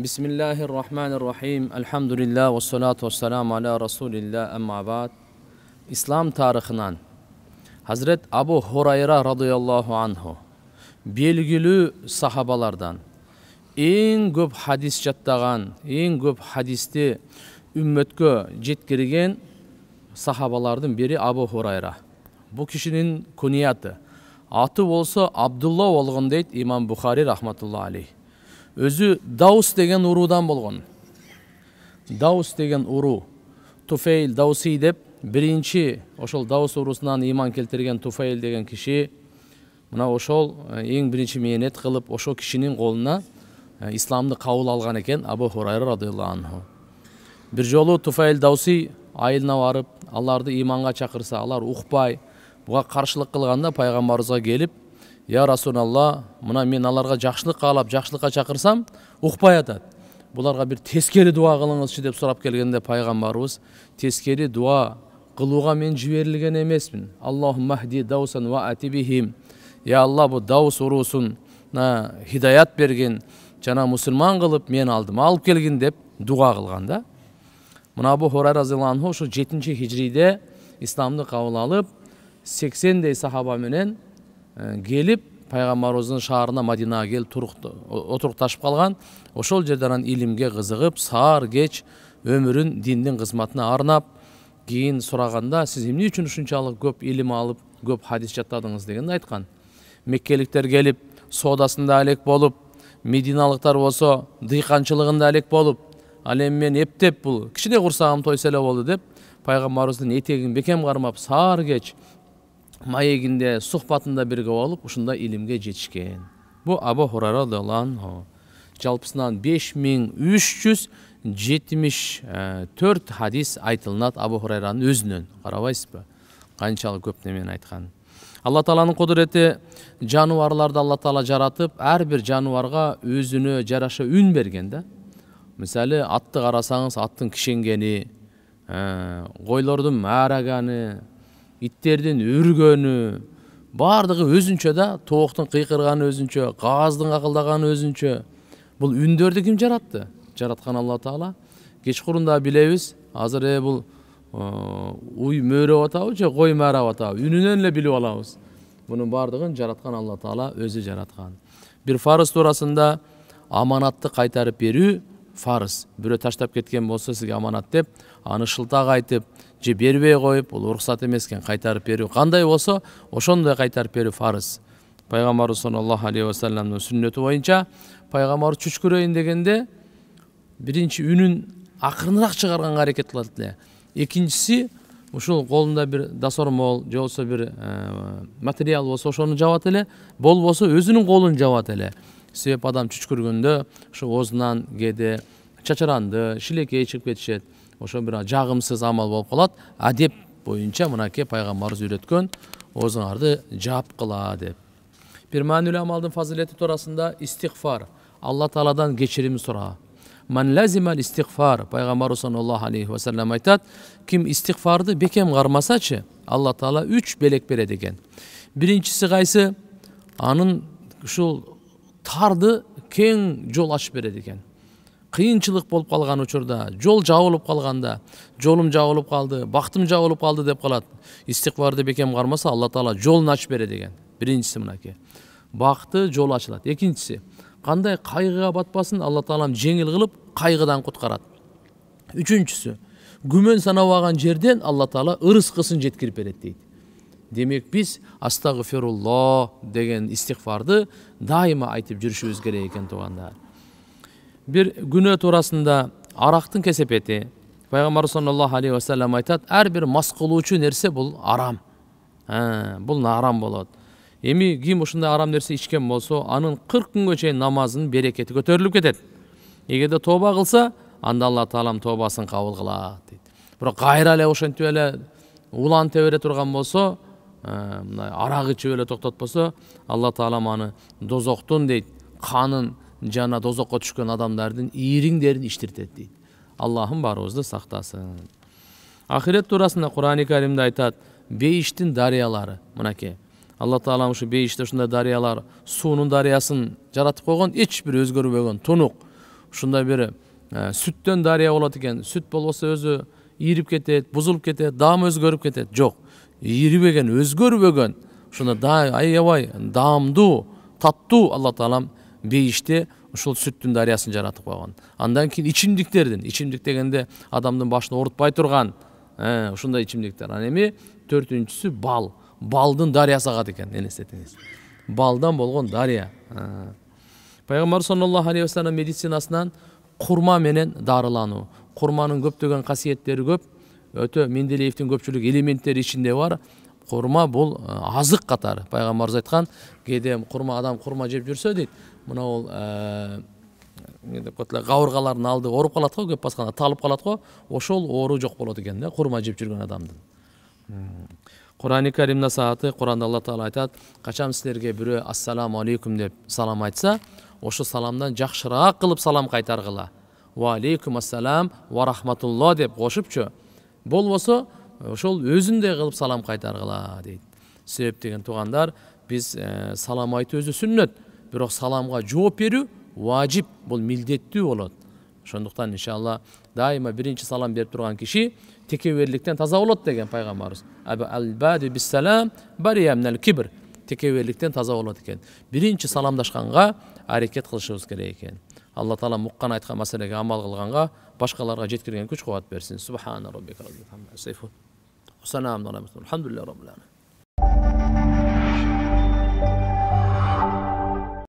Bismillahirrahmanirrahim. Elhamdülillah ve salatu ve selamu ala Resulillah emma ba'd. İslam tarixinden Hazret Abu Hurayra radıyallahu anhu belgili sahabalardan en көп hadis jattаған, en көп hadisті ümmetke jetkirген sahabalardan biri Abu Hurayra. Bu kişinin kunyatı. Atı olsa Abdullah olgun deydi İmam Bukhari rahmetullahi aleyh. Özü Daus деген urudan bolgon. Daus деген uru. Tufayl Dausi dep birinci oşol Daus urusundan iman keltirgen Tufayl деген kişi mına oşol en birinci meyenet kılıp oşol kişinin koluna İslam'da kabul algan eken Abu Hurayra radıyallahu anhu. Bir jolu Tufayl Dausi ayılına varıp Allah'арды imanға çakırsa, Allah uqbay, buğa karşılık kılganda Peygamberimize gelip Ya Resulallah, mına men alarga жақшылық қалап, жақшылыққа чакырсам, уқпай атат. Буларга bir teskeri dua kılыңызчы деп сурап келгенде Пайгамбарыбыз teskeri dua кылууга мен жиберилген эмесмин. Аллахумма хди даусан ва атибихим. Ya Allah, bu Daus urusuna hidayat berген, жана мусулман кылып мен алдым, алып келгин деп дуа кылганда. Мына Абу Хурайра разияллаху анху ушу 7-ci hicride İslamды кабыл алып, 80дей сахаба менен gelip Peygamberimizin şaharına Madinaga gelip oturuktashıp kalgan. Oşol жерден ilimge kızıgıp, sağır geç ömürün dindin kızmatına arnap, keyin soraganda siz emne üçün uşunçalık köp ilim alıp, köp hadis jattadыңыз degende aytkan. Mekkelikler gelip sodasında alek bolup, Medinalıklar bolsa dıykançılığında alek bolup, al endi men eптеп bul kişide kursağım toysa ele boldu dep Peygamberimizin etегин bekem karmap sağır geç Mayeginde suhbatında birge olup uşunda ilimge жетишкен. Bu Abu Hurayra radıyallahu anhu. Жалпысынан 5374 hadis айтылынат Abu Hurayra'nın özünün. Карабайсызбы? Канчалык көп немени айткан. Allah Taala'nın kudreti жануарларды Allah Taala жаратып, her bir жануарга özüne жараша ün bergen de. Misali atты карасаңыз, аттын кишенгени, koylardын маараганы, itтердин үргөнү, бардыгы өзүнчө да, тооктун кыйкырганы өзүнчө, кааздын акылдаганы өзүнчө. Бул үндөрдү ким жаратты? Жараткан Алла Таала. Кечкурунда билебиз, азыр бул уй мөөрөп атабы же кой маарап атабы, үнүнөн эле билип алабыз. Мунун бардыгын жараткан Алла Таала өзү жараткан. Bir farz туурасында аманатты кайтарып берүү farz. Бирөө таштап кеткен болсо сизге аманат деп, аны шылтак айтып, же бербей коюп, бул уруксат эмес экен, кайтарып берүү. Кандай болсо, ошондой кайтарып берүү farz. Пайгамбарыбыз саллаллаху алейхи ва салламдын сүннөтү боюнча, пайгамбар чүчкүрөйүн дегенде биринчи үнүн акырыныраак чыгарганга аракет кылат эле. Экинчиси, ушул колунда бир дасормол, же болсо бир материал болсо ошону жабат эле, болбосо өзүнүн колун жабат эле. Себеп адам чүчкүргөндө ошо оозунан кээде чачаранды, шилекей чыгып кетишет. Ошо бир жагымсыз амал болуп калат. Адеп боюнча мынакей пайгамбарыбыз үйрөткөн, оозуңарды жаап кыла деп. Бир маанилүү амалдын фазилети туурасында истигфар, Алла Тааладан кечирим сураа. Ман лазимал истигфар, пайгамбарыбыз саллаллаху алейхи ва саллям айтат, ким истигфарды бекем кармасачы, Алла Таала 3 белек берет экен. Биринчиси кайсы? Анын ушул тарды кең жол ачып берет экен. Кыйынчылык болуп калган учурда, жол жабылып калганда, жолум жабылып калды, бактым жабылып калды деп калат. Истигфарды бекем кармаса, Алла Таала жолун ачып берет экен. Биринчиси мынакей. Бакты жол ачылат. Экинчиси, кандай кайгыга батпасын, Алла Таалам жеңил кылып, кайгыдан куткарат. Үчүнчүсү, күмөн санабаган жерден Алла Таала ырыскысын жеткирип берет дейт. Демек биз астагфируллах деген истигфарды дайыма айтып жүрүшүбүз керек экен туугандар. Bir günö tuurasында арактын кесепети. Пайгамбар саллаллаху алейхи ва саллям айтат, ар бир мас кылуучу нерсе бул арам. Бул арам болот. Эми ким ушундай арам нерсе ичкен болсо, анын 40 күнгө чейин намазынын берекети көтөрүлүп кетет. Эгерде тооба кылса, анда Алла Таалам тообасын кабыл кылат дейт. Бирок кайра эле ошентип эле улантып бере турган болсо, арак ичип эле токтотпосо, Алла Таалам аны дозоктун дейт, канын жана дозокко түшкөн адамдардын ийриңдерин иштиртет дейт. Аллахым барыбызды сактасын. Ахирет туурасында Кур'ан-ы Каримде айтат, бейиштин дарыялары. Мынакей. Алла Таала ушу бейиште ушундай дарыялар, суунун дарыясын жаратып койгон, эч бир өзгөрбөгөн, тунук. ушундай бир сүттөн дарыя болот экен. Сүт болбосо өзү ийрип кетет, бузулуп кетет, даамы өзгөрүп кетет. Жок, ийрибеген, өзгөрбөгөн, ушундай аябай даамдуу, таттуу Алла таалам бейиште ушул сүттүн дарыясын жаратып койгон. Андан кийин ичимдиктердин, ичимдик дегенде адамдын башын оорутпай турган ушундай ичимдиктер. Анан эми төртүнчүсү бал. Балдын дарыясы агат экен, элестетиңиз. Балдан болгон дарыя. Пайгамбар саллаллаху алейхи вассалам медицинасынан курма менен дарылануу. Курманын көптөгөн касиеттери көп. Өтө Менделеевдин көпчүлүк элементтери ичинде бар. Курма бул азык катары. Пайгамбарыбыз айткан, кээде курма адам курма жеп жүрсө дейт, мына ол кабыргалардын алды ооруп калат го, көп басканда талып калат го, ошол оору жок болот экен да, курма жеп жүргөн адамдын. Кур'ан-ы Карим насааты, Кур'анда Алла Таала айтат, качан силерге бирөө ассаламу алейкум деп салам айтса, ошо саламдан жакшыраак кылып салам кайтаргыла. Ва алейкум ассалам ва рахматуллах деп кошупчу. Болбосо ошол өзүндөй кылып салам кайтаргыла дейт. Себеп деген туугандар, биз салам айтуу өзү сүннөт, бирок саламга жооп берүү важип, бул милдеттүү болот. Ошондуктан иншалла дайыма биринчи салам берип турган киши текеберликтен таза болот деген пайгамбарыбыз. Ал-бади бис-салам бария минал кибр. Текеберликтен таза болот экен. Биринчи саламдашканга аракет кылышыбыз керек экен. Алла Таала муккан айткан маселеге амал кылганга, башкаларга жеткирген күч кубат берсин. Субхана роббика. Алхамдулиллахи раббил аламин.